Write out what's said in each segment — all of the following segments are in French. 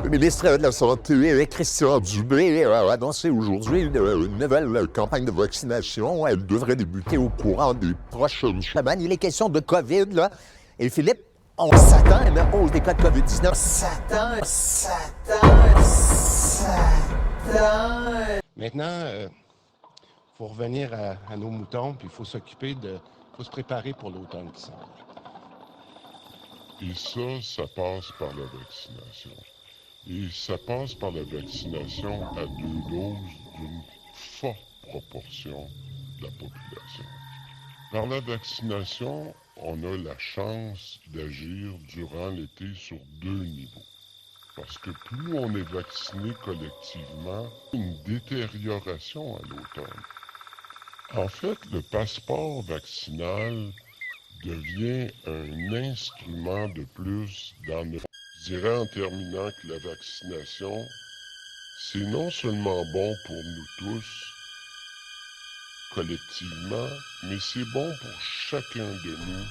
Le ministre de la Santé, Christian Dubé, a annoncé aujourd'hui une nouvelle campagne de vaccination. Elle devrait débuter au courant des prochaines semaines. Il est question de COVID, là. Et Philippe, on s'attend à une hausse des cas de COVID-19. Maintenant, il faut revenir à nos moutons, puis il faut faut se préparer pour l'automne qui s'en vient. Et ça passe par la vaccination. Et ça passe par la vaccination à 2 doses d'une forte proportion de la population. Par la vaccination, on a la chance d'agir durant l'été sur 2 niveaux. Parce que plus on est vacciné collectivement, une détérioration à l'automne. En fait, le passeport vaccinal devient un instrument de plus dans notre... Je dirais en terminant que la vaccination, c'est non seulement bon pour nous tous, collectivement, mais c'est bon pour chacun de nous,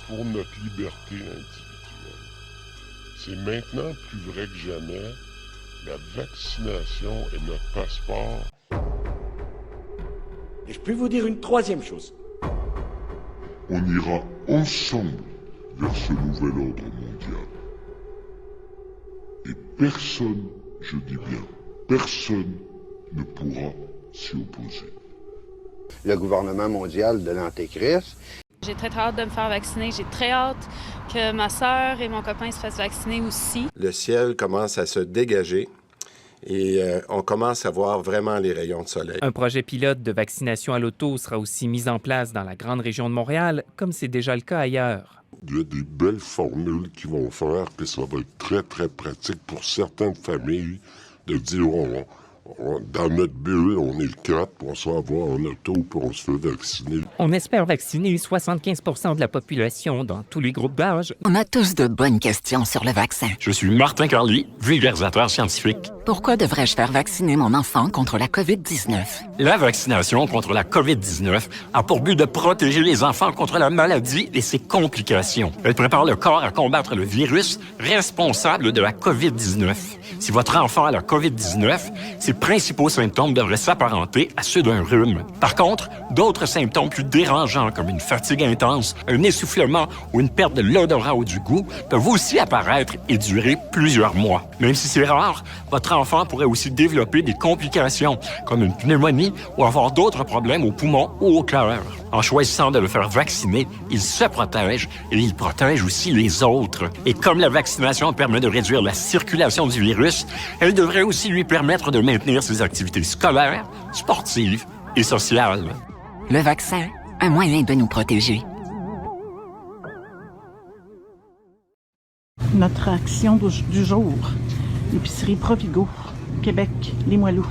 pour notre liberté individuelle. C'est maintenant plus vrai que jamais, la vaccination est notre passeport. Et je peux vous dire une troisième chose. On ira ensemble vers ce nouvel ordre mondial. Et personne, je dis bien, personne ne pourra s'y opposer. Le gouvernement mondial de l'Antéchrist. J'ai très hâte de me faire vacciner. J'ai très hâte que ma sœur et mon copain se fassent vacciner aussi. Le ciel commence à se dégager et on commence à voir vraiment les rayons de soleil. Un projet pilote de vaccination à l'auto sera aussi mis en place dans la grande région de Montréal, comme c'est déjà le cas ailleurs. Il y a des belles formules qui vont faire que ça va être très, très pratique pour certaines familles de dire dans notre bulle, on est le 4, puis on se va avoir en auto, puis on se fait vacciner. On espère vacciner 75 % de la population dans tous les groupes d'âge. On a tous de bonnes questions sur le vaccin. Je suis Martin Carly, vulgarisateur scientifique. Pourquoi devrais-je faire vacciner mon enfant contre la COVID-19? La vaccination contre la COVID-19 a pour but de protéger les enfants contre la maladie et ses complications. Elle prépare le corps à combattre le virus responsable de la COVID-19. Si votre enfant a la COVID-19, ses principaux symptômes devraient s'apparenter à ceux d'un rhume. Par contre, d'autres symptômes plus dérangeants comme une fatigue intense, un essoufflement ou une perte de l'odorat ou du goût peuvent aussi apparaître et durer plusieurs mois. Même si c'est rare, votre enfant pourrait aussi développer des complications comme une pneumonie ou avoir d'autres problèmes aux poumons ou au cœur. En choisissant de le faire vacciner, il se protège et il protège aussi les autres. Et comme la vaccination permet de réduire la circulation du virus, elle devrait aussi lui permettre de maintenir ses activités scolaires, sportives et sociales. Le vaccin, un moyen de nous protéger. Notre action du jour, l'épicerie Provigo, Québec, Limoilou.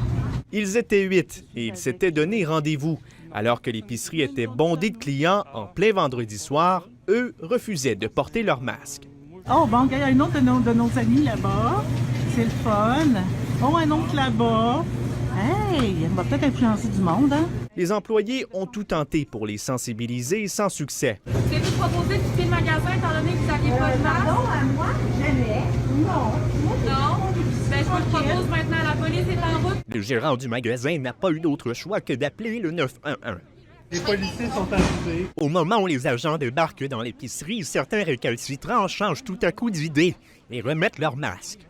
Ils étaient 8 et ils s'étaient donné rendez-vous. Alors que l'épicerie était bondée de clients en plein vendredi soir, eux refusaient de porter leur masque. Oh, bon, il y a un autre de nos amis là-bas. C'est le fun. Oh, un autre là-bas. Hey, on va peut-être influencer du monde, hein? Les employés ont tout tenté pour les sensibiliser sans succès. Vous avez proposé de quitter le magasin étant donné que vous n'aviez pas de masque? Non, à moi, jamais. Non. Non? Ben, je vous le propose maintenant. La police est en route. Le gérant du magasin n'a pas eu d'autre choix que d'appeler le 911. Les policiers sont arrivés. Au moment où les agents débarquent dans l'épicerie, certains récalcitrants changent tout à coup d'idée et remettent leur masque.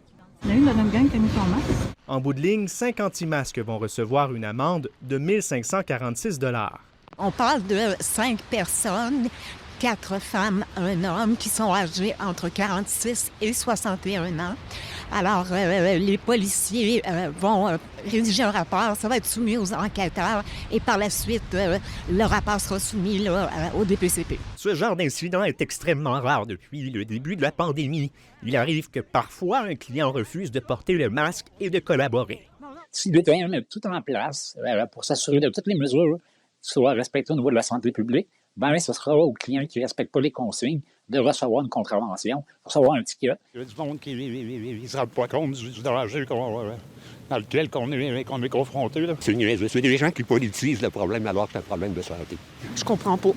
Il y a une de notre gang qui a mis son masque. En bout de ligne, 56 masques vont recevoir une amende de 1 546 $. On parle de 5 personnes, 4 femmes, 1 homme, qui sont âgés entre 46 et 61 ans. Alors, les policiers vont rédiger un rapport, ça va être soumis aux enquêteurs et par la suite, le rapport sera soumis au DPCP. Ce genre d'incident est extrêmement rare depuis le début de la pandémie. Il arrive que parfois, un client refuse de porter le masque et de collaborer. Si le doit mettre tout en place pour s'assurer de toutes les mesures soient respectées au niveau de la santé publique, ben ce sera au client qui ne respecte pas les consignes de recevoir une contravention, recevoir un ticket. Il y a du monde qui ne se rend pas compte du danger dans lequel on est confronté. C'est des gens qui politisent le problème alors que c'est un problème de santé. Je comprends pas.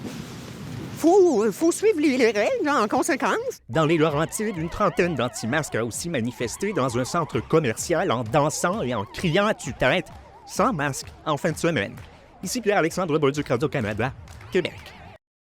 faut suivre les règles en conséquence. Dans les Laurentides, une trentaine d'anti-masques a aussi manifesté dans un centre commercial en dansant et en criant à tue-tête, sans masque, en fin de semaine. Ici Pierre-Alexandre Bolduc, Radio-Canada, Québec.